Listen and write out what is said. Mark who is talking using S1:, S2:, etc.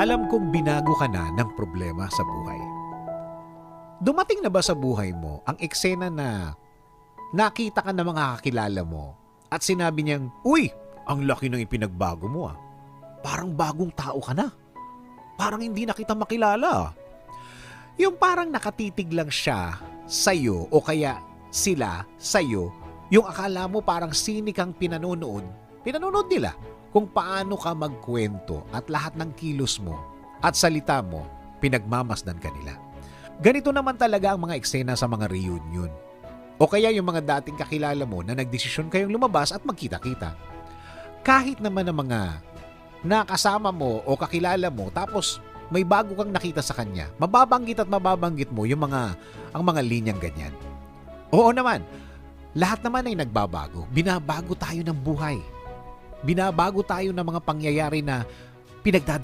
S1: Alam kong binago ka na ng problema sa buhay. Dumating na ba sa buhay mo ang eksena na nakita ka ng mga kakilala mo at sinabi niyang, "Uy, ang laki ng ipinagbago mo ah. Parang bagong tao ka na. Parang hindi na kita makilala." Yung parang nakatitig lang siya sa'yo o kaya sila sa'yo, yung akala mo parang sinik ang pinanonood nila kung paano ka magkwento at lahat ng kilos mo at salita mo, pinagmamasdan ka nila. Ganito naman talaga ang mga eksena sa mga reunion. O kaya yung mga dating kakilala mo na nagdesisyon kayong lumabas at magkita-kita. Kahit naman ang mga nakasama mo o kakilala mo tapos may bago kang nakita sa kanya, mababanggit mo yung ang mga linyang ganyan. Oo naman, lahat naman ay nagbabago. Binabago tayo ng buhay. Binabago tayo ng mga pangyayari na pinagdadaanan